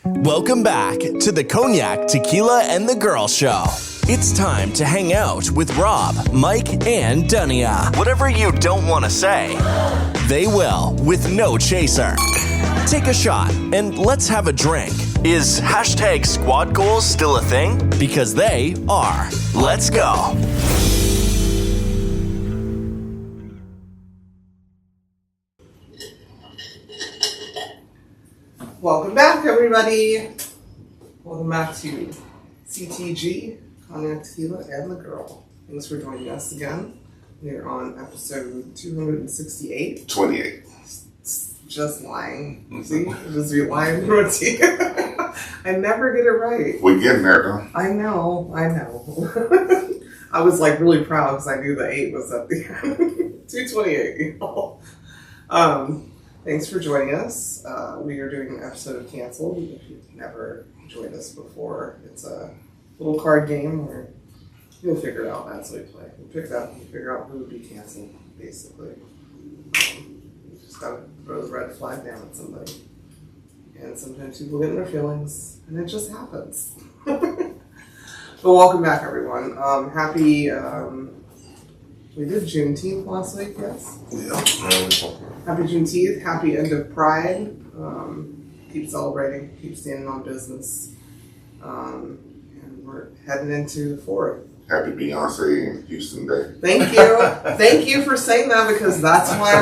Welcome back to the Cognac, Tequila, and the Girl Show. It's time to hang out with Rob, Mike, and Dunya. Whatever you don't want to say, they will with no chaser. Take a shot and let's have a drink. Is hashtag squad goals still a thing? Because they are. Let's go. Welcome back, everybody. Welcome back to CTG, Cognac, Tequila, and the Girl. Thanks for joining us again. We're on episode 268. 28. Just lying. See? Just be lying rookie. I never get it right. We're getting there, though. I know. I was like really proud because I knew the 8 was at the end. 228, y'all. Thanks for joining us. We are doing an episode of Canceled. If you've never joined us before, it's a little card game where you'll figure it out as we play. We'll figure out who would be canceled, basically. You just gotta throw the red flag down at somebody. And sometimes people get in their feelings, and it just happens. But welcome back, everyone. Happy, we did Juneteenth last week, yes? Yeah. Happy Juneteenth, happy end of Pride. Keep celebrating, keep standing on business. And we're heading into the 4th. Happy Beyonce and Houston Day. Thank you. Thank you for saying that because that's why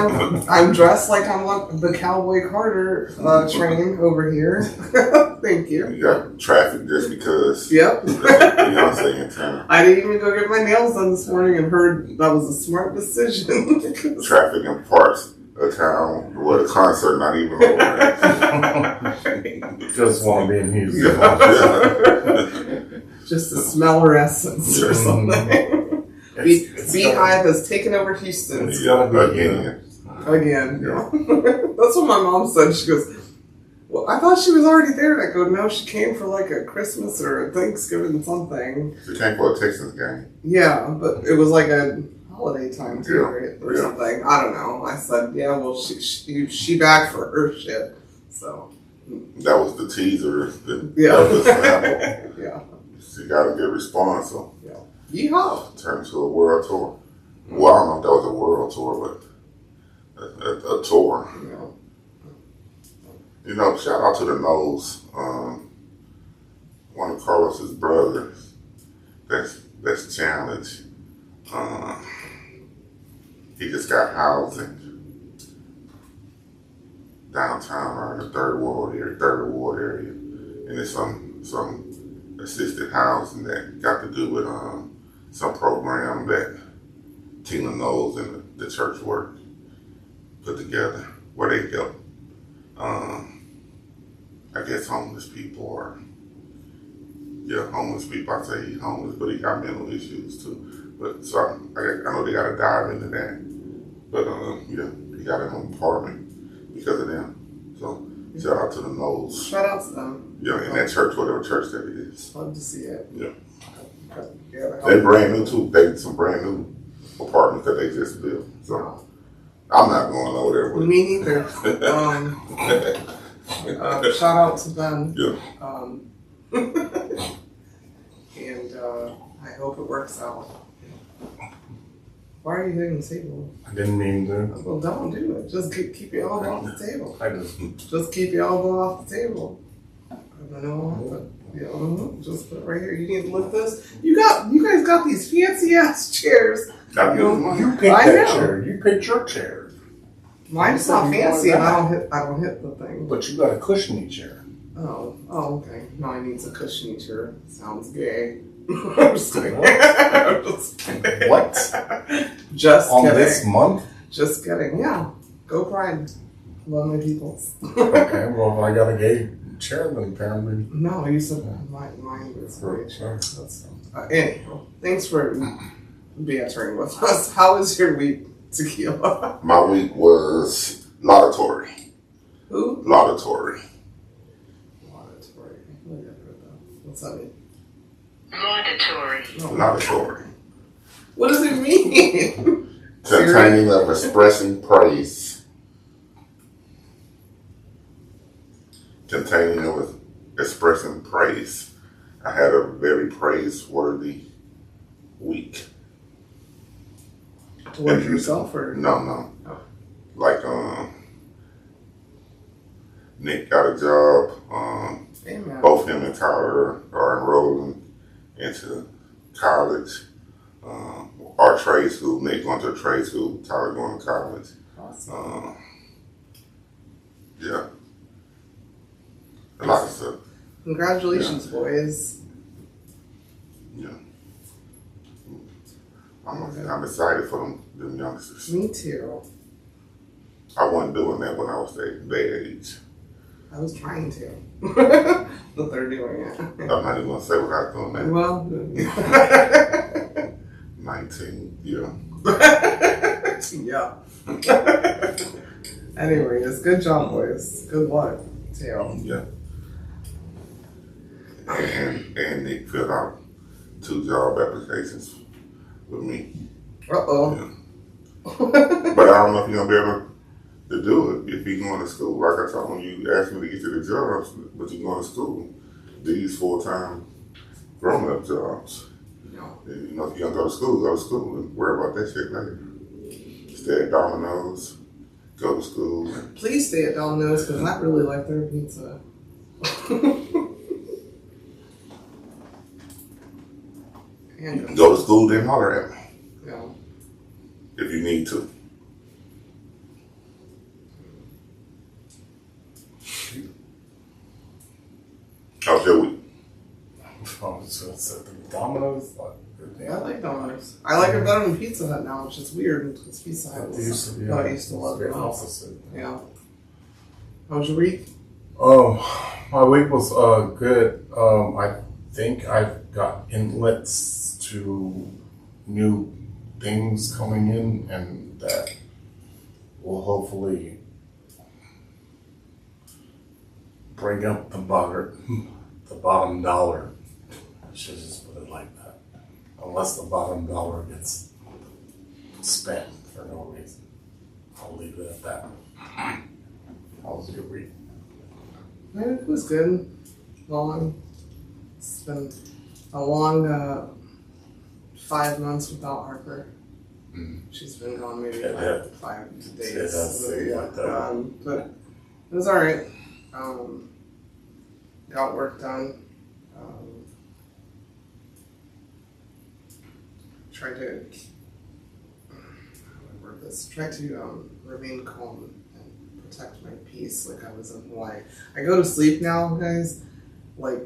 I'm dressed like I'm on the Cowboy Carter train over here. Thank you. You got traffic just because Yep. Beyonce in town. I didn't even go get my nails done this morning and heard that was a smart decision. Traffic in parts of town where the concert not even over. Just want to be in Houston. Yeah. Just to smell her essence or something. Beehive has taken over Houston. Again. Yeah. That's what my mom said. She goes, well, I thought she was already there. I go, no, she came for like a Christmas or a Thanksgiving something. She came for a Texans game. Yeah, but it was like a holiday time too, Yeah. right? Or something. I don't know. I said, yeah, well, she back for her shit. So. That was the teaser. That was the sample. Yeah. She got a good response. So Yeehaw. turned to a world tour. Well, I don't know if that was a world tour, but a tour. Yeah. You know, shout out to the Knowles. One of Carlos's brothers that's challenged. He just got housing downtown or in the third ward area. And it's some assisted housing that got to do with some program that Tina Knowles and the church work put together where they help I guess homeless people homeless people. I say he's homeless, but he got mental issues too. But so I know they got to dive into that. But he got an apartment because of them. So shout out to the Knowles. Shout out to them. Yeah, in that church, whatever church that it is. Love to see it. Yeah. Yeah. They brand new too. They some brand new apartments that they just built. So I'm not going over there with me neither. Shout out to them. Yeah. And I hope it works out. Why are you hitting the table? I didn't mean to. Well, don't do it. Just keep your elbow off the table. Just keep your elbow off the table. I don't know. Just put it right here. You need to lift this. You guys got these fancy ass chairs. You picked that chair. You picked your chair. Mine's not fancy, and I don't hit the thing. But you got a cushiony chair. Oh, okay. Mine needs a cushiony chair. Sounds gay. I'm just kidding. What? Just on kidding. This month? Just kidding. Yeah. Go Pride. Love my peoples. Okay, well, if I got a gay chair, then apparently. No, you said mine was a great chair. That's anyhow. Thanks for bantering with us. How was your week, Tequila? My week was laudatory. Who? Laudatory. What's that mean? Laudatory. Laudatory. What does it mean? Containing of expressing praise. Containing of expressing praise. I had a very praiseworthy week. Towards yourself or? No. Oh. Like, Nick got a job. Amen. Both him and Tyler are enrolling into college. Our trade school. Nick going to a trade school. Tyler going to college. Awesome. Yeah. A lot of stuff. Congratulations, boys. Yeah. I'm excited for them youngsters. Me too. I wasn't doing that when I was their age. I was trying to. But they're doing it. I'm not even going to say what I was doing that. Well, 19, yeah. yeah. Anyways, good job, boys. Good luck, too. Yeah. And Nick filled out 2 job applications with me. Uh-oh. Yeah. But I don't know if he's going to be able to do it if he's going to school. Like I told him, you asked me to get you the jobs, but you're going to school. These full-time grown-up jobs. No. And, you know, if you're going to go to school and worry about that shit later. Stay at Domino's, go to school. Please stay at Domino's because I really like their pizza. And Go to school, then holler at me no. if you need to. How's your week? I was just gonna say the Domino's. Yeah, I like Domino's. I like it better than Pizza Hut now, which is weird because Pizza Hut It was. used to be. I used to love it. Opposite. Yeah. How was your week? Oh, my week was good. I think I've got inlets to new things coming in, and that will hopefully bring up the bottom dollar. I should just put it like that. Unless the bottom dollar gets spent for no reason, I'll leave it at that. How was your week? My week was good. Long. It's been a long 5 months without Harper. Mm. She's been gone maybe Yeah. 5 days. It has seemed like that. But it was alright. Got work done. Tried to remain calm and protect my peace like I was in Hawaii. I go to sleep now, guys, like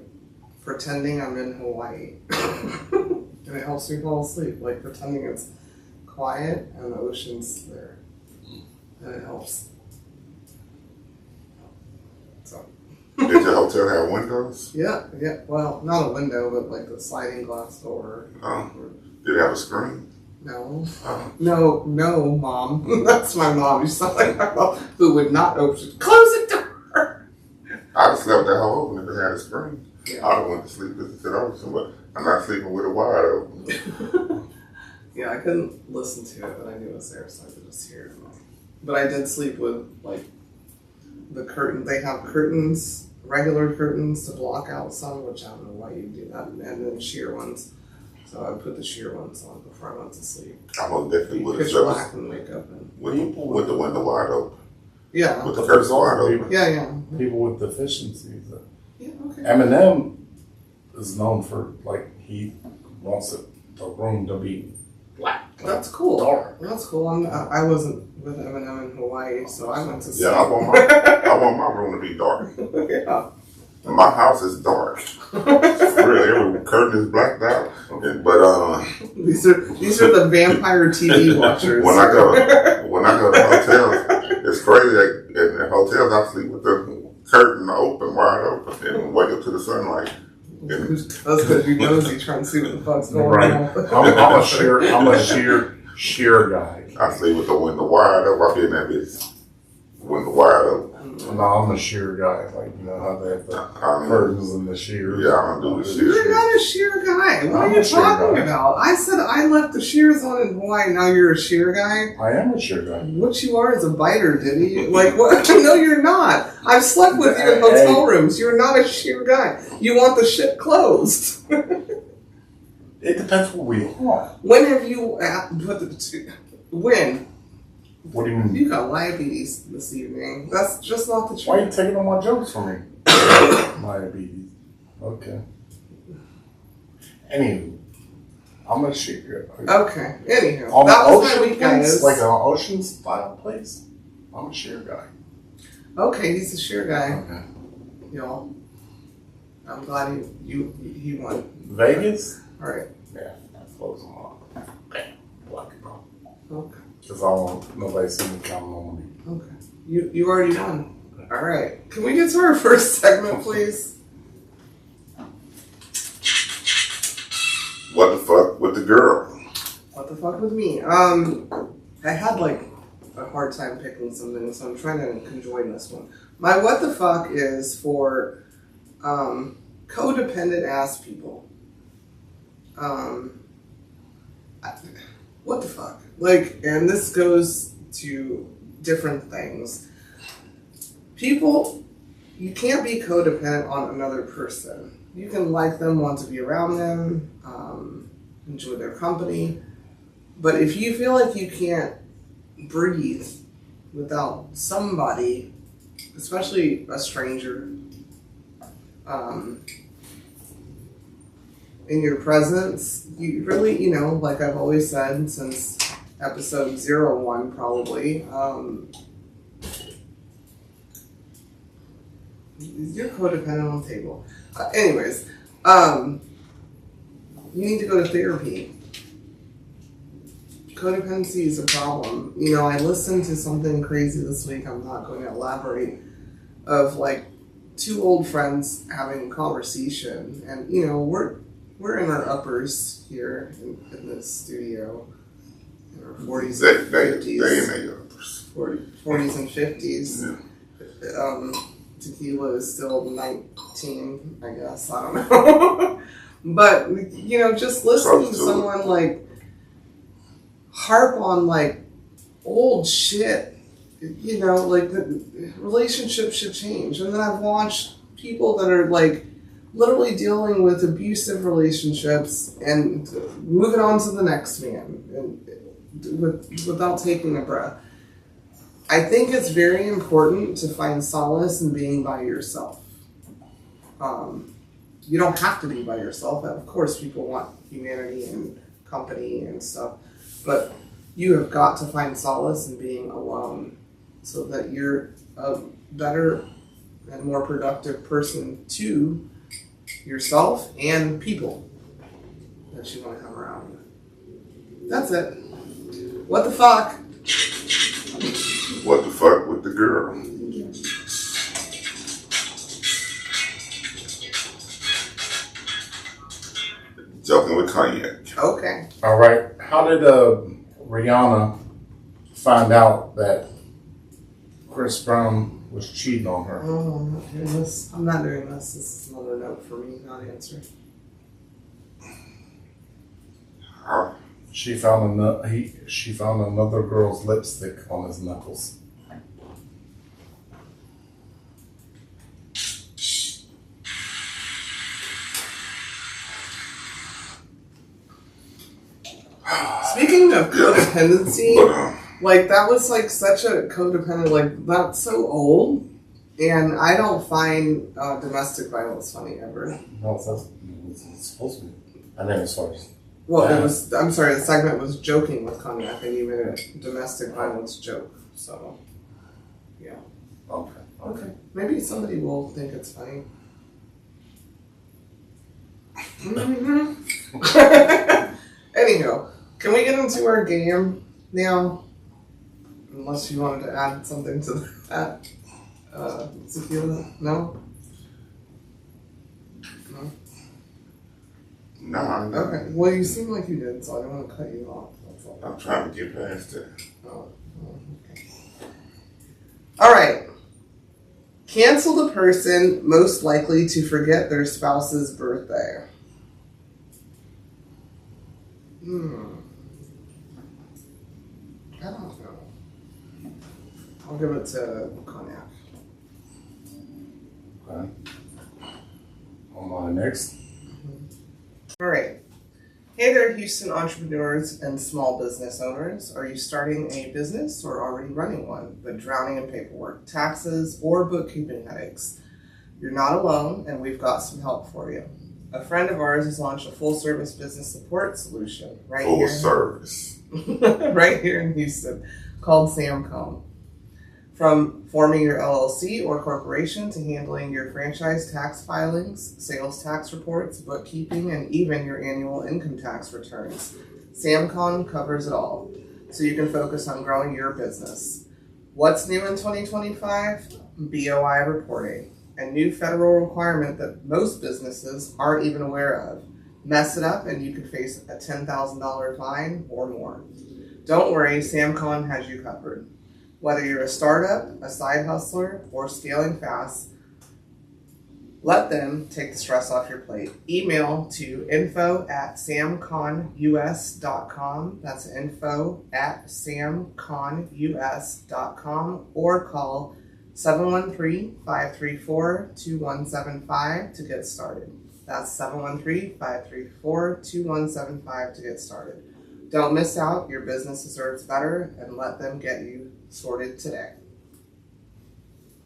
pretending I'm in Hawaii. And it helps me fall asleep, like pretending it's quiet and the ocean's there. And it helps. So. Did your hotel have windows? Yeah. Well, not a window, but like the sliding glass door. Did it have a screen? No. No, Mom. That's my mom. You sound like my mom who would not open. Close the door. I'd have slept that whole open if it had a screen. Yeah. I'd have went to sleep listening to the ocean, but I'm not sleeping with it wide open. Yeah, I couldn't listen to it, but I knew it was there, so I could just hear it. But I did sleep with, like, the curtain. They have curtains, regular curtains to block out sun, which I don't know why you do that, and then sheer ones. So I put the sheer ones on before I went to sleep. I most definitely would have Pitch slept black and wake up and with the window wide open. yeah, With the curtains wide open. yeah. People with deficiencies. Yeah, okay. Eminem is known for, like, he wants the room to be black. That's cool. Dark. That's cool. I wasn't with Eminem in Hawaii, so I went to sleep. Yeah, I want my room to be dark. Yeah. My house is dark. Really, every curtain is blacked out. But These are the vampire TV watchers. when I go to hotels, it's crazy. In hotels, I sleep with the curtain open, wide open, and wake up to the sunlight. That's because you nosy trying to see what the fuck's going Right. on. I'm a sheer guy. I sleep with the window wide open. I be in that bitch window wide open. No, I'm a sheer guy. Like, you know how they have the curtains and the shears. Yeah, I don't do the shears. You're not a sheer guy. What are you talking about? I said I left the shears on in Hawaii. Now you're a sheer guy? I am a sheer guy. What you are is a biter, Diddy. Like, what? No, you're not. I've slept with you in hotel rooms. You're not a sheer guy. You want the shit closed. It depends what we want. When have you... When? What do you mean? You got diabetes this evening. That's just not the truth. Why are you taking all my jokes from me? Diabetes. Okay. Anywho, I'm a sheer guy. Okay. Anyhow, On that the was my ocean week, place, guys. like an ocean style place, I'm a sheer guy. Okay, he's a sheer guy. Okay. Y'all. I'm glad he won. Vegas? All right. Yeah, that flows them off. Bam. Lucky, bro. Okay. Because I want nobody see me counting on me. Okay. You already won. All right. Can we get to our first segment, please? What the fuck with the girl? What the fuck with me? I had like a hard time picking something, so I'm trying to conjoin this one. My what the fuck is for codependent ass people. What the fuck? Like, and this goes to different things. People, you can't be codependent on another person. You can like them, want to be around them, enjoy their company. But if you feel like you can't breathe without somebody, especially a stranger, in your presence, you really, you know, like I've always said since episode 01 probably, you're codependent on the table. Anyways, you need to go to therapy. Codependency is a problem. You know, I listened to something crazy this week, I'm not going to elaborate, of like two old friends having a conversation, and you know, we're in our uppers here in this studio, in our 40s and 50s. They in their uppers. 40s and 50s. Yeah. Tequila is still 19, I guess. I don't know. But, you know, just listening to someone, like, harp on, like, old shit, you know, like, the relationship should change. And then I've watched people that are, like, literally dealing with abusive relationships and moving on to the next man and without taking a breath. I think it's very important to find solace in being by yourself. You don't have to be by yourself. Of course, people want humanity and company and stuff, but you have got to find solace in being alone so that you're a better and more productive person to yourself and people that you want to have around. That's it. What the fuck? What the fuck with the girl? Joking with Cognac. Okay. All right. How did Rihanna find out that Chris Brown was cheating on her? Oh, I'm not doing this. I'm not doing this. This is another note for me, not answer. How? She found another girl's lipstick on his knuckles. Speaking of codependency, like that was like such a codependent, like that's so old, and I don't find domestic violence funny ever. No, it's supposed to be. I mean, as far as Well, it was. I'm sorry. The segment was joking with Cognac, and you made a domestic violence joke. So, yeah. okay. Maybe somebody will think it's funny. Mm-hmm. Anyhow, can we get into our game now? Unless you wanted to add something to that. Tequila? No? No? No, Okay. Well, you seem like you did, so I don't want to cut you off. That's all. I'm trying to get past that. Oh, okay. All right. Cancel the person most likely to forget their spouse's birthday. I don't know. I'll give it to Cognac. Okay. On my next. All right. Hey there, Houston entrepreneurs and small business owners. Are you starting a business or already running one, but drowning in paperwork, taxes, or bookkeeping headaches? You're not alone, and we've got some help for you. A friend of ours has launched a full-service business support solution right Full service. right here in Houston called Samcom. From forming your LLC or corporation to handling your franchise tax filings, sales tax reports, bookkeeping, and even your annual income tax returns, Samcom covers it all, so you can focus on growing your business. What's new in 2025? BOI reporting, a new federal requirement that most businesses aren't even aware of. Mess it up and you could face a $10,000 fine or more. Don't worry, Samcom has you covered. Whether you're a startup, a side hustler, or scaling fast, let them take the stress off your plate. Email to info@samconus.com. That's info@samconus.com, or call 713-534-2175 to get started. That's 713-534-2175 to get started. Don't miss out. Your business deserves better, and let them get you sorted today.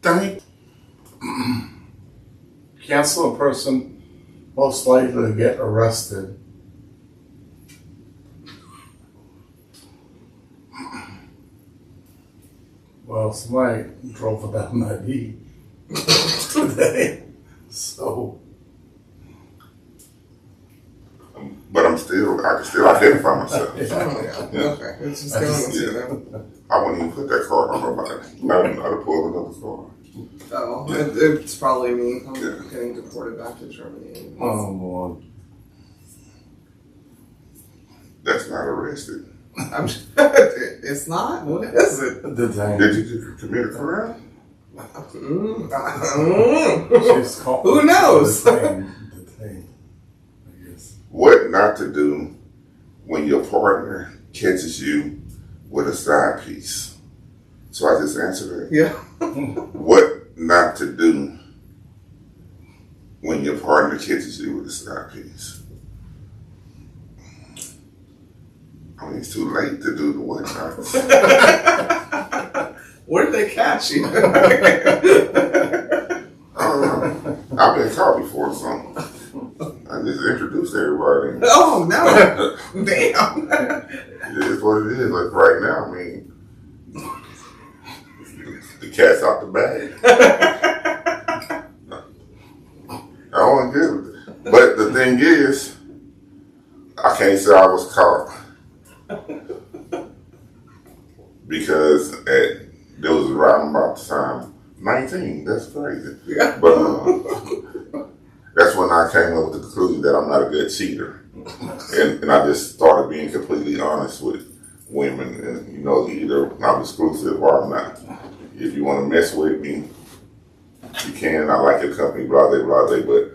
Thank Cancel a person most likely to get arrested. Well, somebody drove without an ID today, so. But I can still identify myself. Oh, yeah. Okay. It's just going to them. I wouldn't even put that card on nobody. I'd pull another card. Oh, it's probably me. I'm getting deported back to Germany. Oh, Lord. That's not arrested. It's not? What is it? Did you commit a crime? Who knows? Detained, I guess. What not to do when your partner catches you with a side piece? So I just answered that. Yeah. What not to do when your partner catches you with a side piece? I mean, it's too late to do the what not. Where'd they catch you? I've been caught before, so I just introduced everybody. Oh, no. Damn. It is what it is. Like right now, I mean, the cat's out the bag. I don't get it. But the thing is, I can't say I was caught. Because there was around about the time 19. That's crazy. Yeah. But that's when I came up with the conclusion that I'm not a good cheater. And I just started being completely honest with women. And, either I'm exclusive or I'm not. If you want to mess with me, you can. I like your company, blah, blah, blah, blah, but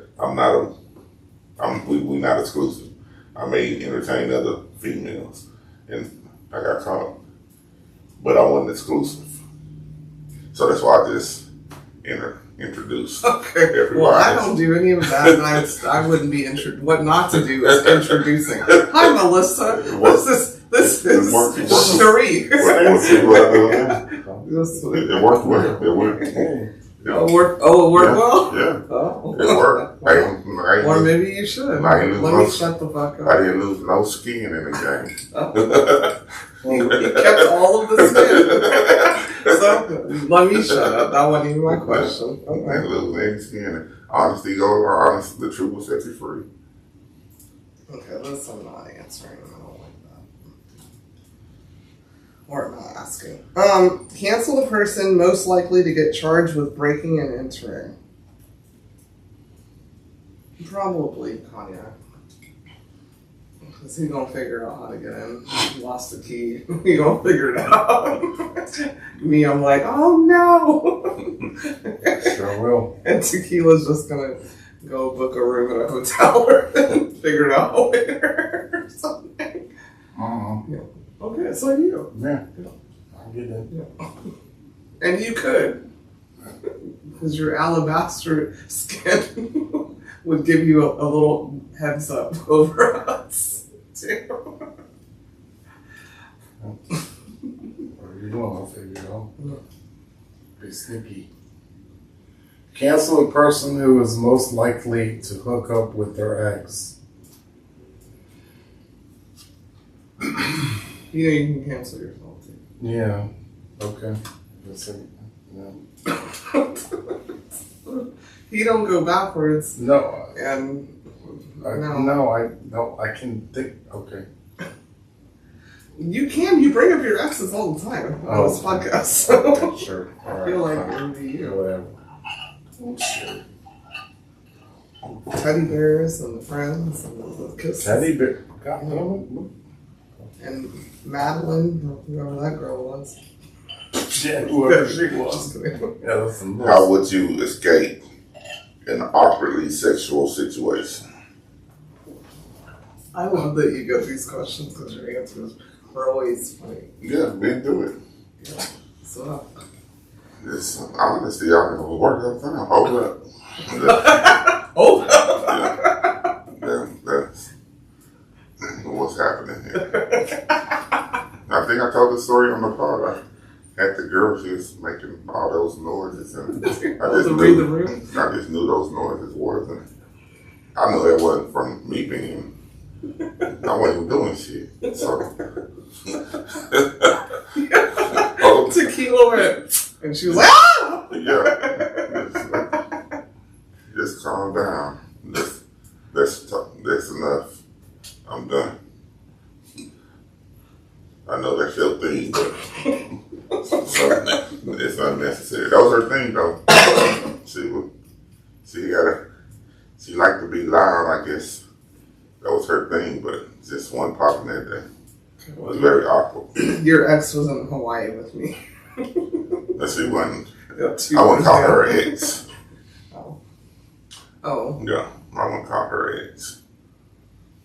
we're not exclusive. I may entertain other females. And I got caught. But I wasn't exclusive. So that's why I just introduced everybody. Well, I don't do any of that, and I wouldn't be what not to do is introducing. Hi, Melissa. This is Cherie. It worked well. It worked. It worked well? Yeah. Oh. It worked. Or maybe you should. Let me shut the fuck up. I didn't lose no skin in the game. Oh. You kept all of the skin. So, let me shut up. That wasn't even my question. I didn't lose any skin. Honesty goes honest. The truth will set you free. Okay, this I'm not answering. I don't like that. Or I'm not asking. Cancel the person most likely to get charged with breaking and entering. Probably Cognac. Because he's going to figure out how to get in. He lost the key. He going to figure it out. Me, I'm like, oh no. Sure will. And Tequila's just going to go book a room at a hotel and figure it out later or something. Yeah. Okay, so you. Yeah. I'll get in. Yeah. And you could. Because your alabaster skin would give you a little heads up over us, too. Whatever you're doing, I'll figure it out. Be sneaky. Cancel a person who is most likely to hook up with their ex. You know you can cancel yourself, too. Yeah. Okay. That's it. Yeah. You don't go backwards. No. And No, I can think. Okay. you can. You bring up your exes all the time on this podcast. So Okay, sure. All I feel right, like fine. it would be you. Whatever. Sure. Teddy bears and the friends and the kisses. Teddy bear. God damn And Madeline, whoever that girl was. it. Yeah, whoever she was. Just kidding. Yeah, that's some How would you escape an awkwardly sexual situation? I love that you get these questions because your answers are always funny. Yeah, been through it. Yeah. So, It's honestly, I can work up time. Hold up. oh, That's what's happening here. I think I told the story on the pod. I had the girl, she was making all those noises, and I just read the room. I just knew those noises was, and I knew it wasn't from me being. I wasn't doing shit. So Tequila went, and she was like, ah! yeah, just calm down. That's enough. I'm done. I know that's your thing, but it's unnecessary. That was her thing, though. She liked to be loud, I guess. That was her thing, but just one popping that day. It was very awkward. Your ex was in Hawaii with me. And she wasn't. Yeah, I wouldn't call her ex. Oh. Yeah, I wouldn't call her ex.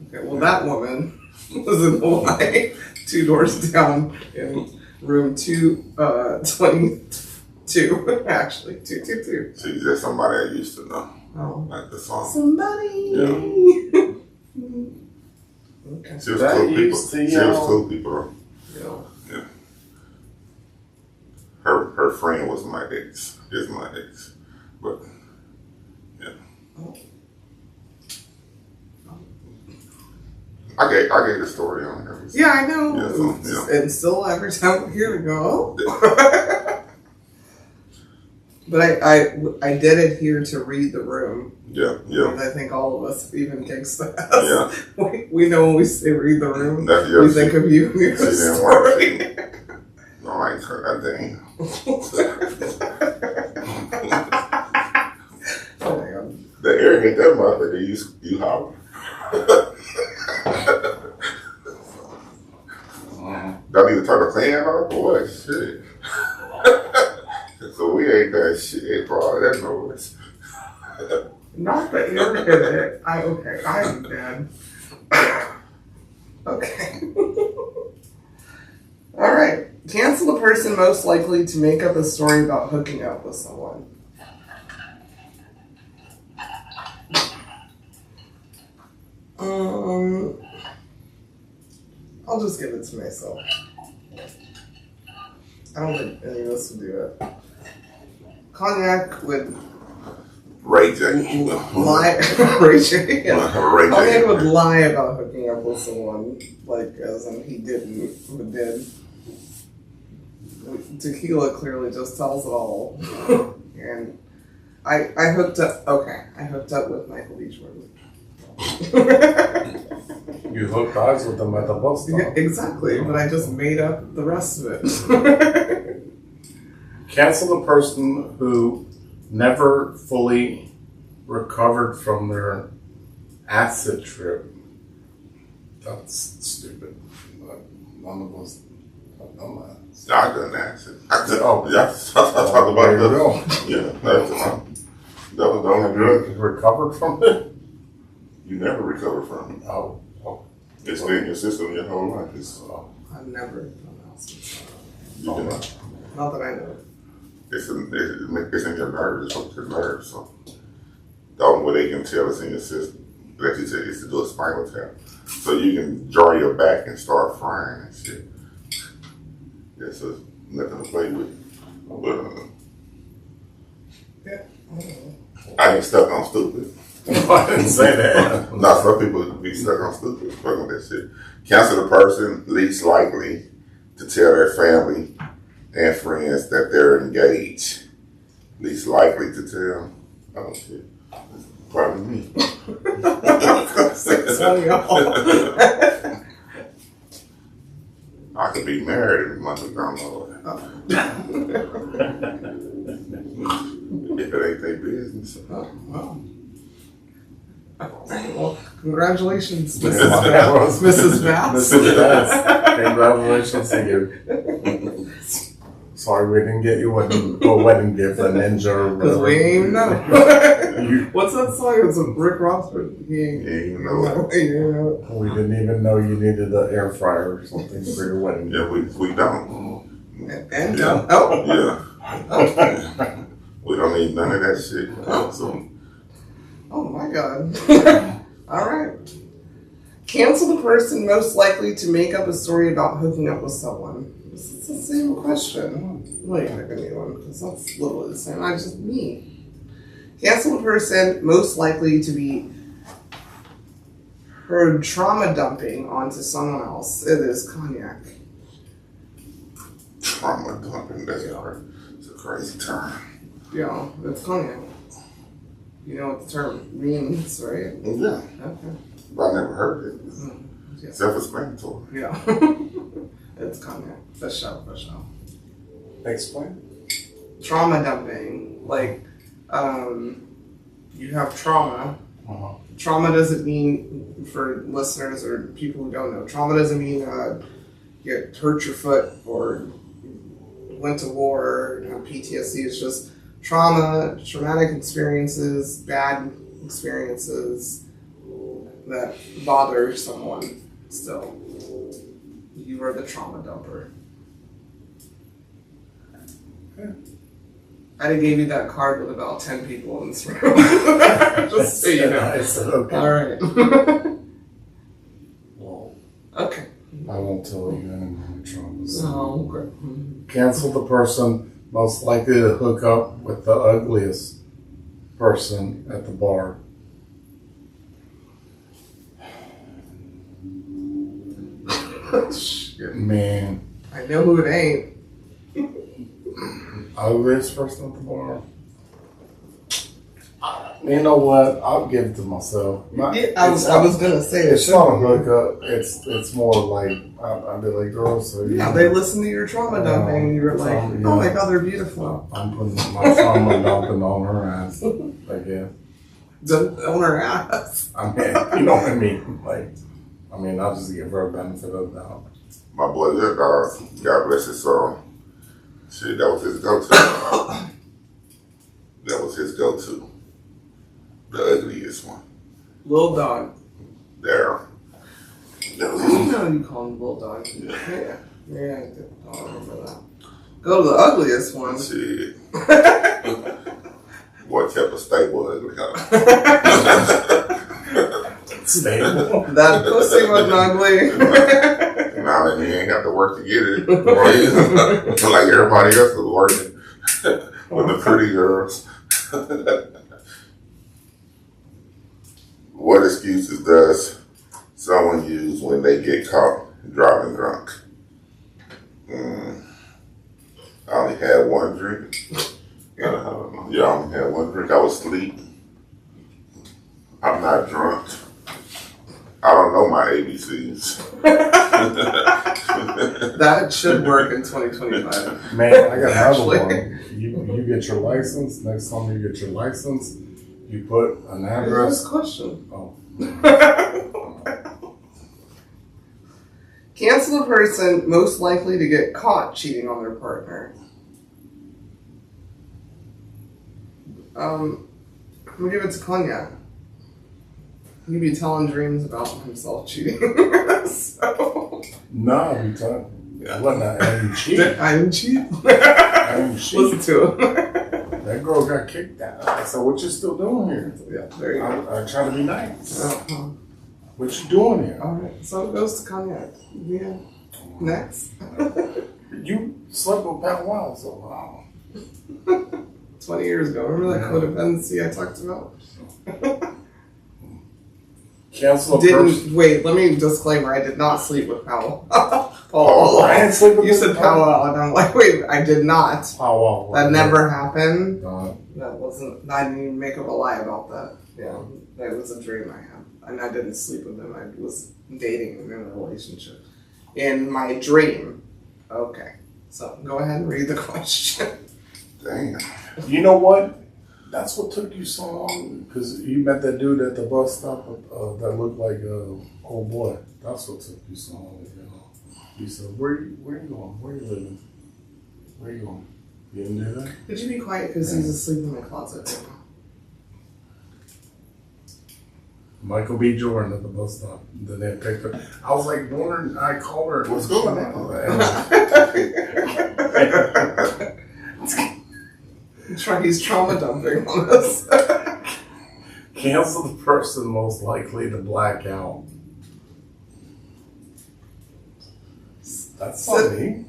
Okay, well, that woman was in Hawaii, 2 doors down in room 222, actually, 222. She's just somebody I used to know, Oh. like the song. Somebody. Yeah. Okay. She was That cool people. used to She yell. was cool people. Yeah. Her friend was my ex. Is my ex. But yeah. Oh. I gave the story on her. Yeah, I know. Yeah, so, yeah. And still, every time we hear it, go, oh. But I did adhere to read the room. Yeah. And I think all of us, even gangsta, Yeah. we know when we say read the room, That's we think of you and your She didn't story. I like her. That thing. Oh my God. The arrogant that motherfucker you holler. Do I need to turn the fan off or what? Shit. So we ain't that shit for all that noise. Not the arrogant. I am dead. Okay. All right. Cancel the person most likely to make up a story about hooking up with someone. I'll just give it to myself. I don't think any of us would do it. Cognac would Ray J. lie. Ray J. Yeah. Ray Cognac would J. lie about hooking up with someone, like as in he didn't, but did. Tequila clearly just tells it all. And I hooked up. Okay, I hooked up with Michael B. Jordan. You hooked eyes with them at the bus stop. Yeah, exactly, but I just made up the rest of it. Cancel the person who never fully recovered from their acid trip That's stupid. None of us have done that. I done that. I talked about there you that. go. Yeah, that was the only Have drug. you recovered from it? You never recover from it. Oh. It's been in your system your whole life. I've never done that since. You can, Not that I know. it's in your nerves. It's up to your nerves. So the only way they can tell it's in your system, like you said, is to do a spinal tap. So you can jar your back and start frying and shit. Yeah, so nothing to play with. But Yeah. I ain't stuck on stupid. I didn't say that. No, some people be stuck on stupid, fucking with that shit. Cancel the person least likely to tell their family and friends that they're engaged. Least likely to tell. Oh shit. Probably me. I could be married every month if I don't know that. If it ain't their business. Well, congratulations, Mrs. Mrs. Bass. Mrs. Bass. Mrs. Bass. Congratulations to you. Sorry we didn't get you a wedding gift, a ninja or Because whatever. we ain't even know. You- What's that song? It's a Rick Ross, but he ain't. Yeah, you know it. Yeah. We didn't even know you needed an air fryer or something for your wedding Yeah, gift. we don't. And Yeah. oh, Yeah. We don't need none of that shit. So, oh my God. All right. Cancel the person most likely to make up a story about hooking up with someone. It's the same question. Wait, pick a new one because that's literally the same. I just me. Cancel the person most likely to be heard trauma dumping onto someone else. It is Cognac. trauma dumping, it's a crazy term. Yeah, it's Cognac. You know what the term means, right? Yeah, Okay. but I never heard it. Yeah. Self-explanatory. Yeah. It's Cognac. For sure. Explain. Trauma dumping. Like, you have trauma. Uh-huh. Trauma doesn't mean, for listeners or people who don't know, trauma doesn't mean you hurt your foot or went to war or have PTSD. It's just trauma, traumatic experiences, bad experiences that bother someone still. You are the trauma dumper. Okay. I done gave you that card with about 10 people in this room. Just so you know. Nice. Okay. All right. Well, Okay. I won't tell you any more traumas. Oh, okay. Cancel the person most likely to hook up with the ugliest person at the bar. Shit. Man, I know who it ain't. ugliest person at the bar. You know what? I'll give it to myself. I was gonna say It's not a hookup. It's more like I'd be like, girls. So yeah, they listen to your trauma dumping, and you were like, Yeah. "Oh my God, they're beautiful." I'm putting my trauma dumping on her ass. Like, yeah. On her ass. I mean, you know what I mean? Like, I'll just give her a benefit of the doubt. My boy, that dog, God bless his soul. Shit, that was his go-to. That was his go-to. The ugliest one. Little dog. There. That was I his. know you call him little dog. Yeah. Yeah, I remember that. Go to the ugliest one. Shit. Boy kept a stable ugly, huh? Stable. That pussy wasn't ugly. Nah, he ain't got to work to get it. Like everybody else was working with the pretty girls. What excuses does someone use when they get caught driving drunk? I only had one drink. Yeah, I only had one drink. I was asleep. I'm not drunk. I don't know my ABCs. That should work in 2025. Man, I got Actually. another one. You get your license. Next time you get your license, you put an That's address. a question. Oh. Cancel the person most likely to get caught cheating on their partner. We'll give it to Cognac. He'd be telling dreams about himself cheating. So. No, he told I didn't cheat. I didn't cheat. I didn't cheat. Listen to him. That girl got kicked out. I said, what you still doing here? Yeah, there you go. I try to be nice. Uh-huh. What you doing here? All right, so it goes to Cognac. Yeah. Next. You slept with Pat Wow, so wow. 20 years ago. Remember that codependency I talked about? Cancel a person. Wait, let me disclaimer, I did not sleep with Powell. Oh, I didn't sleep with you said Powell, and I'm like, wait, I did not. Wow. That never happened. No. That wasn't, I didn't even make up a lie about that. Yeah, that was a dream I had. And I didn't sleep with him, I was dating him in a relationship. In my dream. Okay, so go ahead and read the question. Damn. You know what? That's what took you so long, because you met that dude at the bus stop that looked like oh boy. That's what took you so long. You know? He said, where you going? Where you living? Where you going? You didn't do that? Could you be quiet because he's asleep in my closet? Michael B. Jordan at the bus stop. Then they picked her. I was like wondering, I called her. What's going on? He's trauma dumping on us. Cancel the person most likely to black out. That's not me.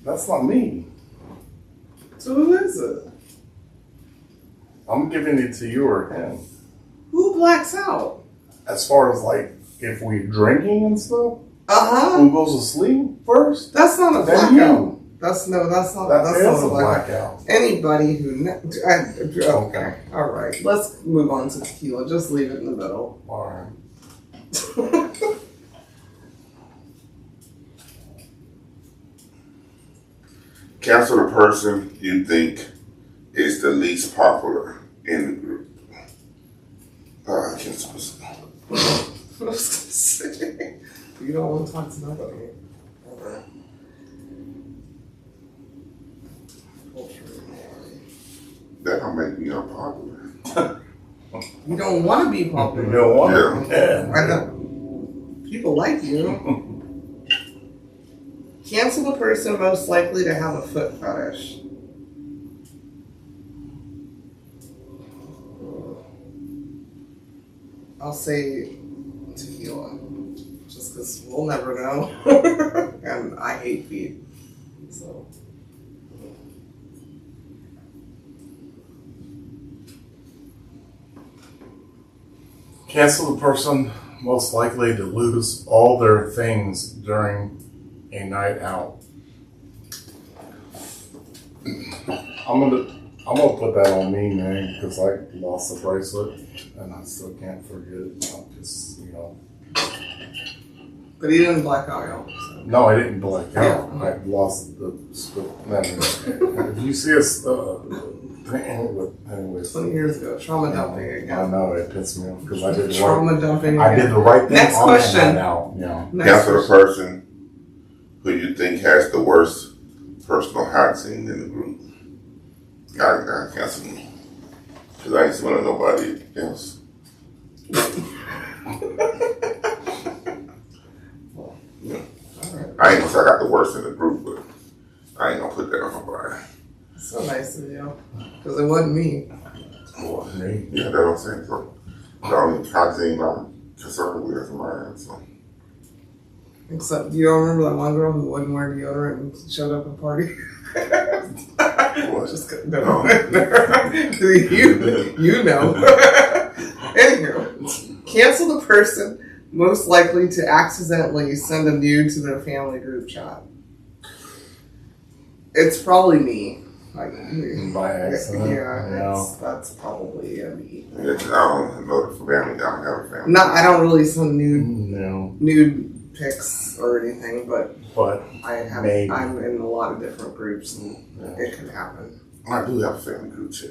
That's not me. So who is it? I'm giving it to you or him. Who blacks out? As far as like if we're drinking and stuff, Uh-huh. who goes to sleep first? That's not a Then blackout. you. That's not That's a a blackout. blackout. Anybody who okay. All right. Let's move on to tequila. Just leave it in the middle. All right. Cancel the person you think is the least popular in the group. Cancel person. I was gonna say, you don't want to talk to nobody. Okay. That don't make me unpopular. You don't want to be You popular. don't want Yeah. to. I know. People like you. Cancel the person most likely to have a foot fetish. I'll say tequila. Just because we'll never know. And I hate feet. So. Cancel the person most likely to lose all their things during a night out. I'm gonna put that on me, man, because I lost the bracelet and I still can't forget it. I'm just, you know. But he didn't black out, y'all. So. No, I didn't black out. Yeah. I lost the memory. If you see us, anyways. 20 years ago, trauma dumping I again. know it pissed me off because I did the Trauma right. dumping I again. did the right thing. Next on question. that night out, you know. Next Cancel the question. person who you think has the worst personal hygiene in the group. I cancel me. Because I ain't smelling nobody else. Yeah. I ain't gonna say I got the worst in the group, but I ain't gonna put that on nobody. So nice of you. Because it wasn't me. Boy, Me. yeah, that's what I'm saying. So, the only hygiene I'm concerned with is mine. So. Except, do you all remember that one girl who wouldn't wear deodorant and showed up at a party? What? Just kidding. No. you know. Anywho, cancel the person most likely to accidentally send a nude to their family group chat. It's probably me. Like, By accident. Yeah, that's probably me. Yeah, 'cause I don't know the family. I don't have a family. I don't really send No. nude pics or anything, but But maybe. I'm in a lot of different groups and it can happen. I do have a family group chat.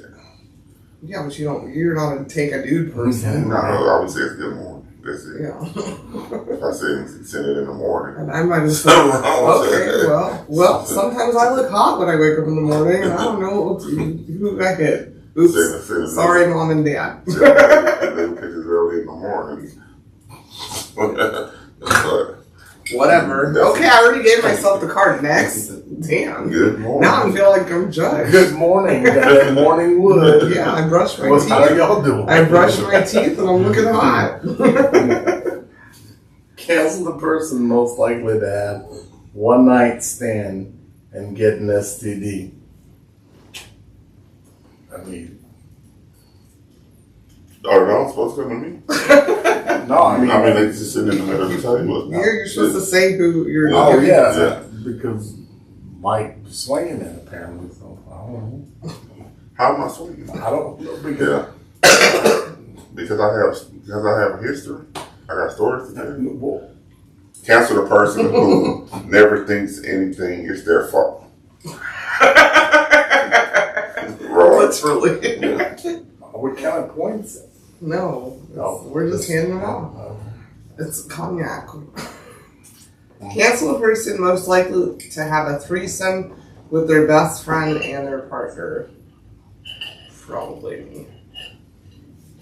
Yeah, but you're not a take a nude person. No, I always say it's good morning. That's it. Yeah. If I send it in the morning. And I might just say, Something wrong with okay, that. well, sometimes I look hot when I wake up in the morning, and I don't know who I hit. Oops. Send Sorry, Mom and Dad. Little pictures early in the morning. But Whatever. Okay, I already gave myself the card. Next. Damn. good morning. Now I feel like I'm judged. Good morning. Good morning, Wood. Yeah, I brushed my What, how teeth. y'all doing? I brushed my teeth and I'm looking hot. Cancel the person most likely to have one night stand and get an STD. I mean, Are y'all supposed to come to me? no, I mean, they just sitting in the middle of the table. You're supposed to say who you're oh giving yeah, Yeah. because Mike swinging it apparently. So I don't know. How am I swinging? I don't know because Yeah. because I have a history. I got stories to tell. well, Cancel the person who never thinks anything is their fault. Right. Literally. what kind of points? No, No, we're just handing them out. It's cognac. Cancel a person most likely to have a threesome with their best friend and their partner. Probably me.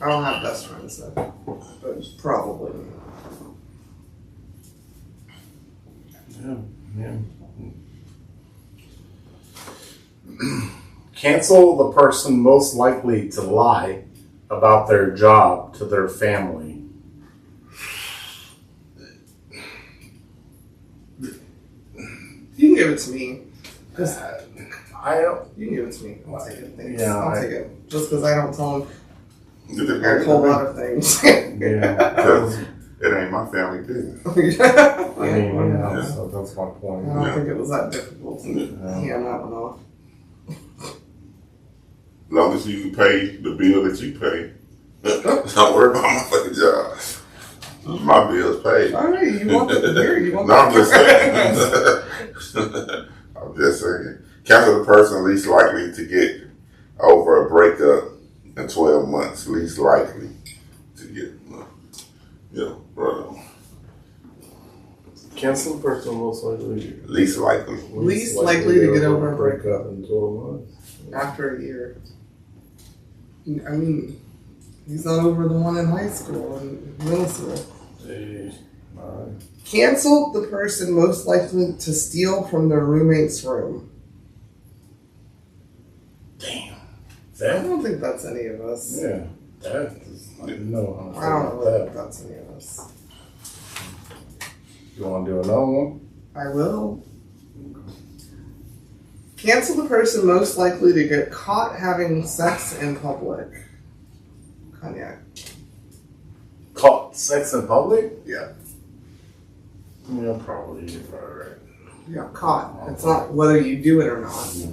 I don't have best friends though, but it's probably me. Yeah. Cancel the person most likely to lie about their job to their family. You can give it to me. Cause I don't. you can give it to me. I'll take it. Thanks. Yeah, I'll take it. Just because I don't tell them It a whole lot of things. Yeah. ain't my family business. I mean, Yeah. yeah, so that's my point. I don't think it was that difficult to Yeah. hand that one off. As long as you can pay the bill that you pay, don't worry about my fucking job. My bill's paid. All right, you want the beer? You want No, I'm the just saying. I'm just saying. Cancel the person least likely to get over a breakup in 12 months. Least likely to get, right on. Cancel the person most likely. Least likely. Least likely to get over a breakup in 12 months. after a year. I mean, he's not over the one in high school and middle school. Hey, alright. Cancel the person most likely to steal from their roommate's room. Damn. I That? don't think that's any of us. Yeah. That is. I didn't know. I don't know that. if that's any of us. You want to do another one? I will. Cancel the person most likely to get caught having sex in public. Cognac. Caught sex in public? Yeah. Yeah, probably. You're probably right. Yeah, caught. It's not whether you do it or not. Yeah.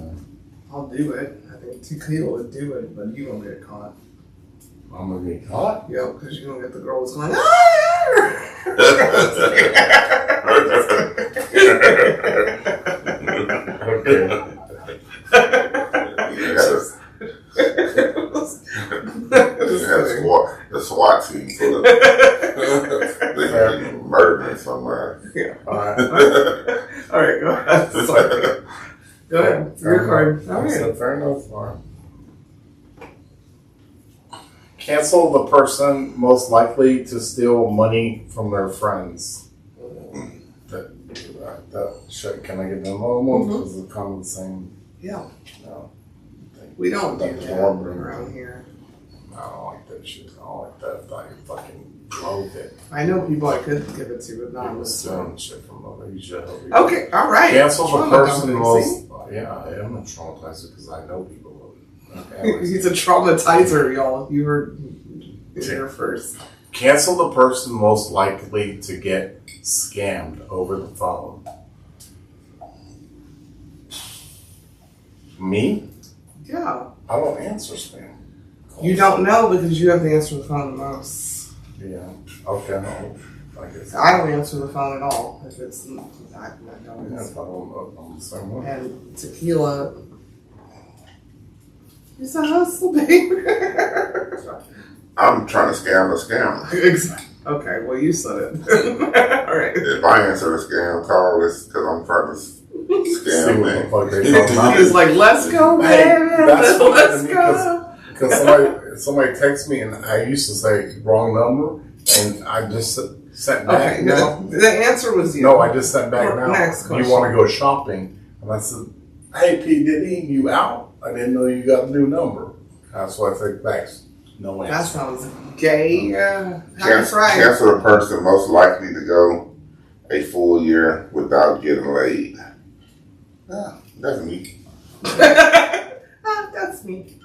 I'll do it. I think Tequila would do it, but you won't get caught. I'm gonna get caught. Yeah, because you don't get the girls going, Okay. You got the SWAT team for the murdering somebody. Yeah. Alright. All right, go ahead. Sorry. Go ahead. Your card. All right. So fair enough. Alright. Cancel the person most likely to steal money from their friends. Can I get them all one? Mhm. Because it's kind of the same. Yeah. No, We don't do Like that warm around here. I don't like that shit. I don't like that. I fucking drove it. I know people I could give it to, but not I in was this stealing room. shit from Malaysia. Okay, all right. Cancel the Trauma person dumping, most. see? Yeah, I am a traumatizer because I know people. He's a traumatizer, y'all. You were here first. Cancel the person most likely to get scammed over the phone. Me? Yeah. I don't answer spam. You don't know because you have to answer the phone the most. Yeah. Okay. I guess. I don't answer the phone at all if it's I don't Yeah, answer. if I don't know, I'm the same way. And Tequila, he's a hustle, baby. I'm trying to scam the scammer. Exactly. Okay, well, you said it. All right. If I answer a scam call, it's because I'm trying to scam man. He's like, let's go, man. Let's go. Because somebody texts me and I used to say wrong number, and I just sat back. Okay, the answer was you. No, I just sat back now. Next question. You want to go shopping? And I said, hey, P. Diddy, you out? I didn't know you got a new number. That's why I said thanks. No answer. That sounds gay. Cancel a person most likely to go a full year without getting laid. That's me. That's me.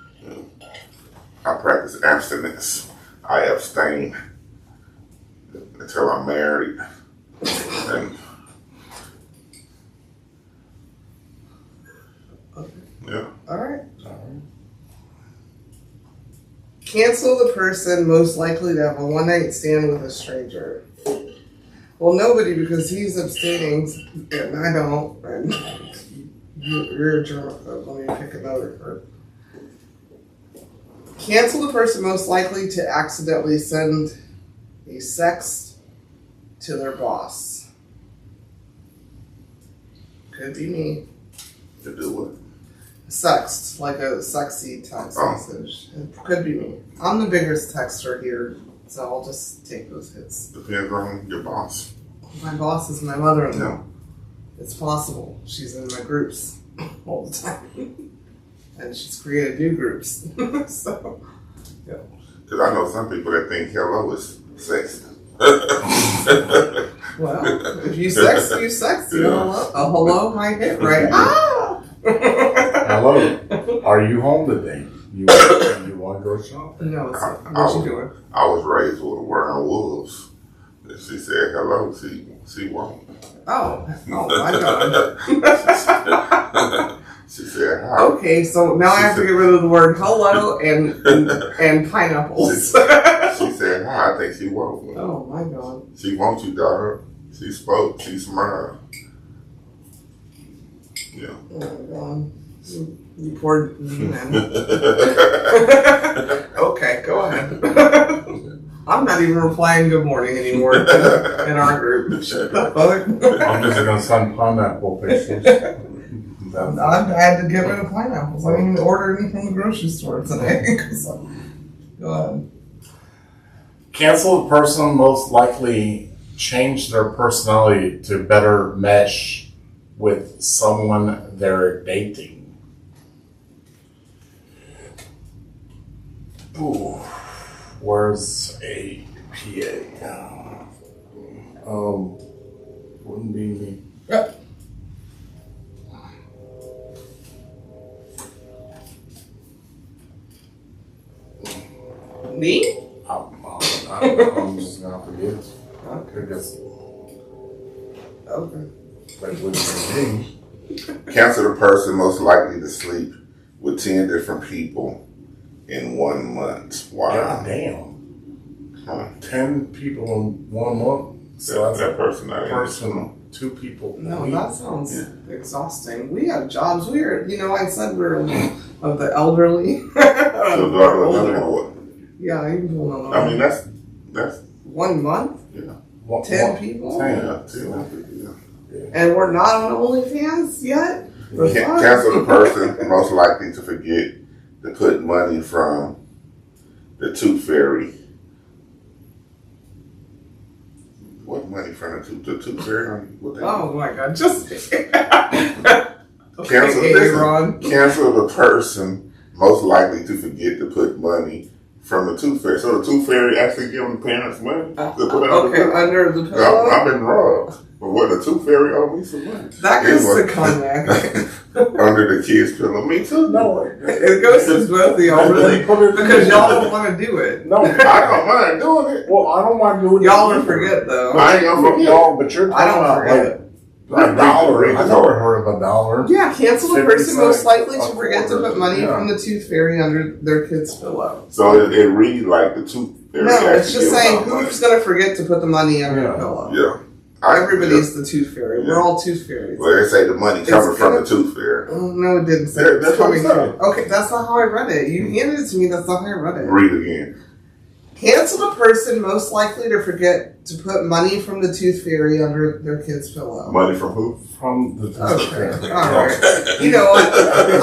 I practice abstinence. I abstain until I'm married. And yeah. All right. Cancel the person most likely to have a one-night stand with a stranger. Well, nobody, because he's abstaining and I don't. And you're a germaphobe. Let me pick another word. Cancel the person most likely to accidentally send a sext to their boss. Could be me. To do what? Sext, like a sexy text message. It could be me. I'm the biggest texter here, so I'll just take those hits. Depends on your boss. My boss is my mother-in-law. No. It's possible. She's in my groups all the time. And she's created new groups. So, yeah. Because I know some people that think hello is sex. Well, if you sext, you sext. You know, a hello might hit right. Ah! Hello. Are you home today? You want to go shopping? No, it's not. I What you doing? I was raised with wearing wolves. If she said hello, she won't. Oh my God. She said hi. Okay, so now I have to get rid of the word hello and pineapples. She said hi. I think she won't. Oh my God. She wants you, daughter. She spoke. She smiled. Yeah. Oh my God. You poor man. Okay, go ahead. I'm not even replying good morning anymore in our group. Shut the fuck. I'm just going to send pineapple pictures. I've had to get rid of pineapples. I didn't even order any from the grocery store today. So, go ahead. Cancel the person most likely change their personality to better mesh with someone they're dating. Ooh, where's a PA? Wouldn't be me. Yep. Me? I'm just gonna forget. Okay. Because Okay. that wouldn't be me. Cancel the person most likely to sleep with 10 different people in 1 month. Wow. God damn. Huh. 10 people in 1 month. So that's that person. person, 2 people. No, that sounds exhausting. We have jobs. I said we're of the elderly. So daughter, Older. Yeah, you can pull them I mean, that's 1 month? yeah. 10 people? 10. Yeah, 10 people, yeah. And we're not on OnlyFans yet? Cancel the person most likely to forget to put money from the Tooth Fairy. What money from the Tooth Fairy? What Oh my God, just... Cancel Ron. Cancel the person most likely to forget to put money from the Tooth Fairy. So the Tooth Fairy actually giving parents money to put under the pillow? I've been robbed. But what, the Tooth Fairy owed me some money. That goes to Cognac. Under the kids' pillow. Me too. No, It goes to both of y'all, really, because y'all don't want to do it. no. I don't mind doing it. Well, I don't mind doing it. Y'all will forget, though. I ain't gonna forget. No, but you're I talking don't about forget. like $1. I never heard of $1. Yeah, cancel the 50 person most cents likely a to forget to quarter, put money yeah. from the Tooth Fairy under their kid's pillow. So it reads like the Tooth Fairy. No, it's actually just gives saying out money. who's going to forget to put the money under the pillow. Yeah. Everybody's the Tooth Fairy. Yeah. We're all Tooth Fairies. Well, they say the money coming from the Tooth Fairy. Oh, no, it didn't say Yeah, it's that's what coming it said. from. Okay, that's not how I read it. You handed it to me. That's not how I read it. Read again. Cancel the person most likely to forget to put money from the tooth fairy under their kid's pillow. Money from who? From the Okay. All right. You know what?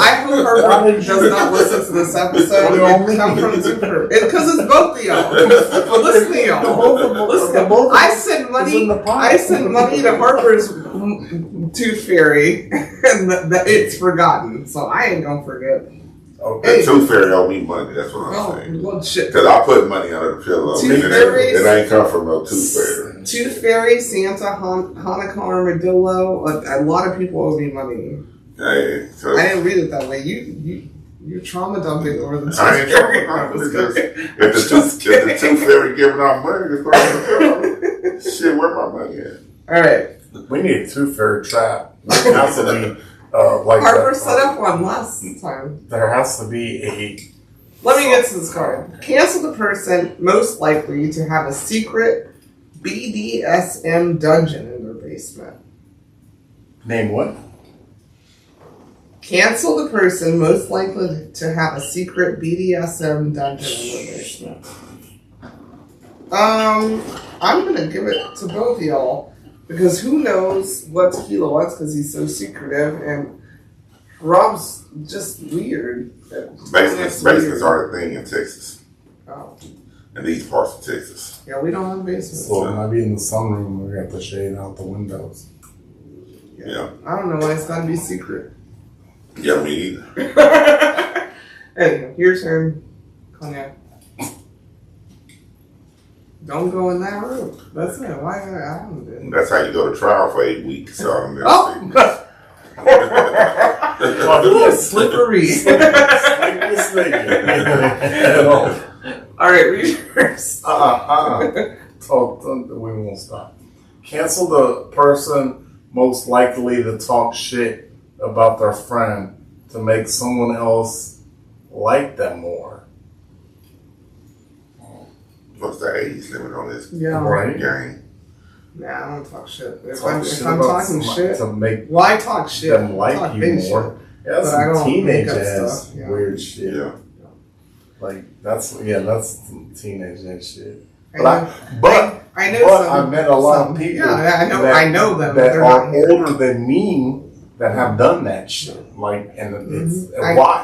I hope Herbert does not listen to this episode. It come from because it's both of y'all. Well, listen to y'all. Listen, I send money. I send money to Harper's tooth fairy, and it's forgotten. So I ain't gonna forget. Okay. The tooth fairy owe me money. That's what I'm saying. Well, shit. Because I put money under the pillow. Tooth fairies. It ain't come from no tooth fairy. Tooth fairy, Santa, Hanukkah armadillo. A lot of people owe me money. Hey, so I didn't read it that way. You're trauma dumping over the tooth I ain't fairy. talking about it. If the tooth fairy giving out money to throw on the pillow, shit, where my money at? All right. We need a tooth fairy trap. There has to be, like Harper set up one last time. There has to be a. Let me get to this card. Cancel the person most likely to have a secret BDSM dungeon in their basement. Name what? Cancel the person most likely to have a secret BDSM dungeon in their basement. I'm gonna give it to both of y'all because who knows what Tequila wants because he's weird. And Rob's just weird. Basements are a thing in Texas. Oh. In these parts of Texas. Yeah, we don't have basements. So it might be in the sunroom. We got the shade out the windows. Yeah. I don't know why it's gotta be secret. Yeah, me either. Anyway, your turn, Cognac. Don't go in that room. That's it. Why I don't do it. That's how you go to trial for 8 weeks. So I'm Slippery. All right, read yours. We won't stop. Cancel the person most likely to talk shit about their friend to make someone else like them more. What's the age limit on this right. game? Nah, I don't talk shit. If Talk I'm shit talking about shit, to make why talk shit? them like talk you big more. shit. Yeah, that's But I some don't teenage make up ass stuff, yeah. weird shit. Yeah. Like that's some teenage ass shit. I But know some, I met a lot of people. Yeah, that, I know them. that they're are not here. older than me that have done that shit. Like, and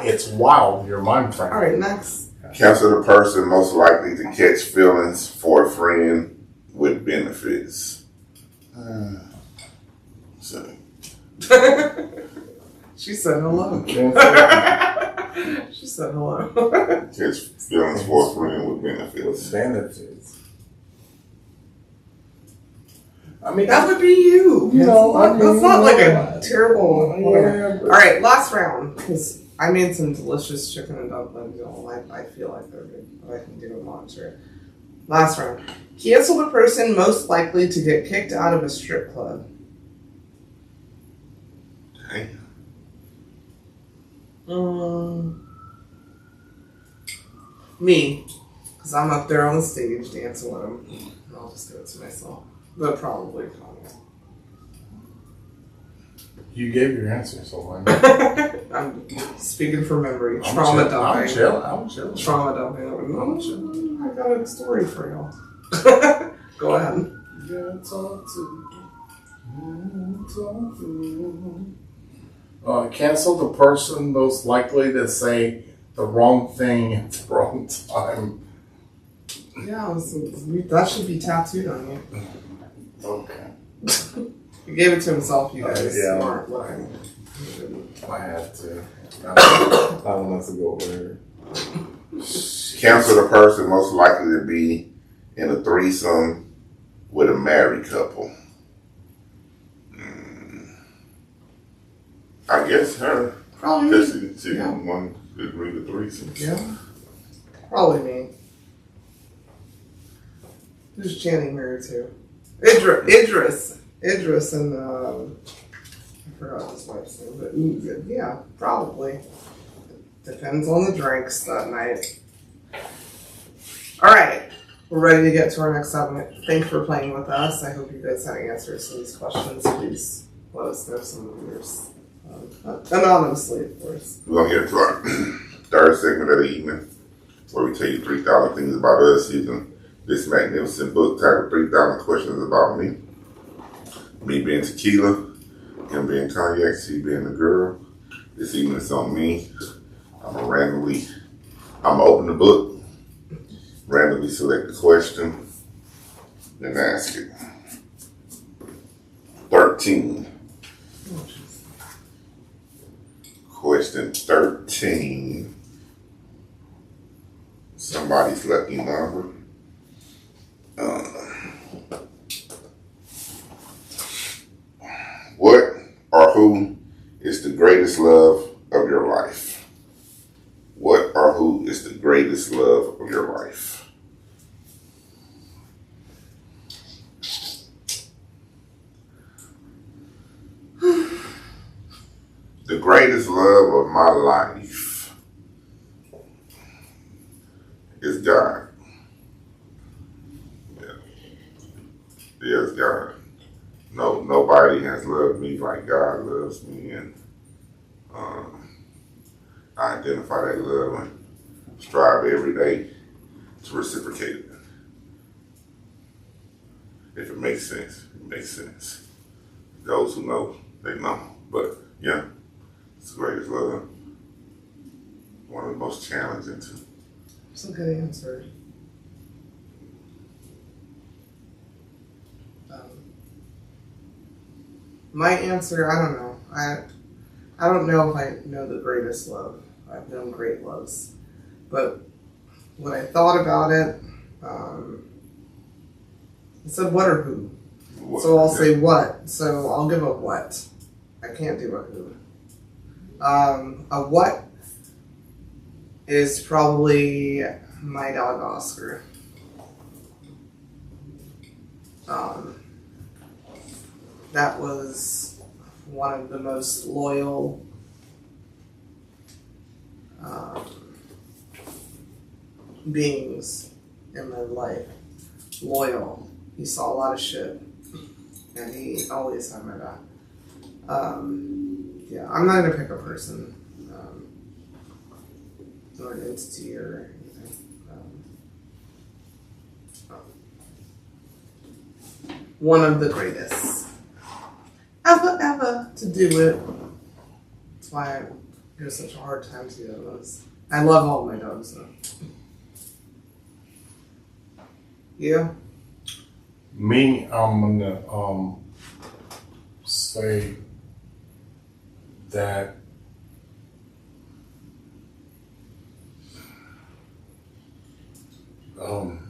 it's wild. Your mind frame. All right, next. Cancel the person most likely to catch feelings for a friend with benefits. So. She said hello. She said hello. Catch feelings for a friend with benefits. Benefits. I mean, That would be you. That's not like a terrible. Yeah, All right, last round because I made some delicious chicken and dumplings. I feel like they're good. I can do a monster. Last round. Cancel the person most likely to get kicked out of a strip club. Me, because I'm up there on the stage dancing with them. I'll just do it to myself, but probably Cognac. you gave your answer, so why not? I'm speaking from memory. Trauma dumping. I'm chill. Trauma dumping. I got a story for y'all. Go ahead. Cancel the person most likely to say the wrong thing at the wrong time. Yeah, that should be tattooed on you. Okay. He gave it to himself, you guys. Yeah. Smart. I have to. I don't have to go over Cancel the person most likely to be in a threesome with a married couple. I guess her. Probably Because me. she didn't want to agree to threesome. Yeah. Probably me. Who's Channing married to? Idris and I forgot his wife's name, but yeah, probably. Depends on the drinks that night. All right, we're ready to get to our next segment. Thanks for playing with us. I hope you guys had answers to these questions. Please let us know some of yours. Anonymously, of course. We're going to get to our third segment of the evening. where we tell you 3,000 things about us using this magnificent book titled 3,000 Questions About Me. Me being Tequila, him being Cognac, she being the girl. This evening it's on me. I'm open the book, randomly select the question, then ask it. 13. Question 13. Somebody's lucky number. What or who is the greatest love of your life? What or who is the greatest love of your life? The greatest love of my life is God. Yeah. Yes, God. No, nobody has loved me like God loves me, and I identify that love and strive every day to reciprocate it. If it makes sense, it makes sense. Those who know, they know. But yeah, it's the greatest love. One of the most challenging too. That's a good answer. My answer, I don't know. I don't know if I know the greatest love. I've known great loves. But when I thought about it, I said what or who. What, So I'll say what. So I'll give a what. I can't do a who. A what is probably my dog Oscar. That was one of the most loyal beings in my life. Loyal. He saw a lot of shit, and he always had my back. Yeah, I'm not gonna pick a person or an entity or anything. One of the greatest ever to do it. That's why I have such a hard time to do those. I love all my dogs though. Yeah. Me, I'm gonna say that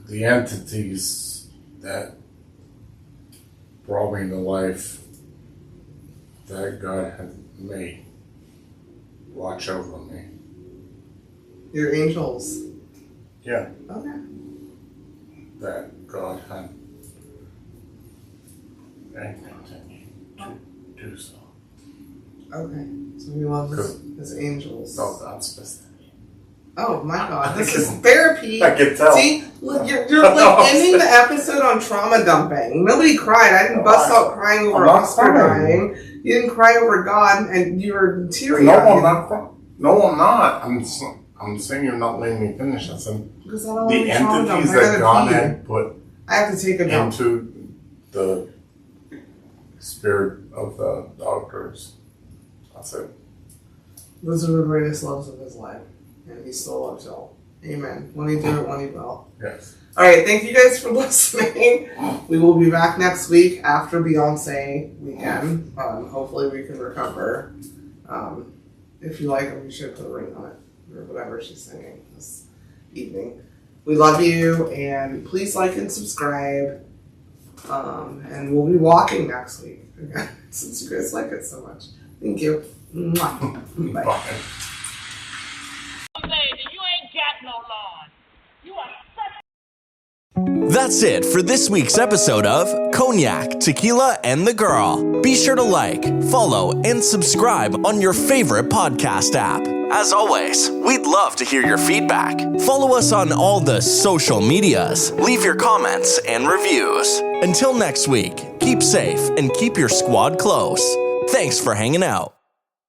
the entities that brought me to life that God had made watch over me. Your angels. Yeah, Okay. that God had and continue to do so. Okay. So you love his angels. No, that's specific. Oh my God, this is therapy. I can tell. See, look, you're like ending the episode on trauma dumping. Nobody cried. I didn't bust out crying over Oscar dying. You didn't cry over God, and you were teary. No, I'm not. No, I'm not. I'm saying you're not letting me finish. I said Because I don't the want to trauma dump. entities I that God gotta pee. had put I have to take a dump. into the spirit of the doctors. That's it. Those are the greatest loves of his life, and he still loves y'all. Amen. When he do it, when he will. Yes. All right, thank you guys for listening. We will be back next week after Beyonce weekend. Hopefully we can recover. If you like him, you should put a ring on it, or whatever she's singing this evening. We love you, and please like and subscribe. And we'll be walking next week again, since you guys like it so much. Thank you. Mwah. Bye. Bye. That's it for this week's episode of Cognac, Tequila, and the Girl. Be sure to like, follow, and subscribe on your favorite podcast app. As always, we'd love to hear your feedback. Follow us on all the social medias. Leave your comments and reviews. Until next week, keep safe and keep your squad close. Thanks for hanging out.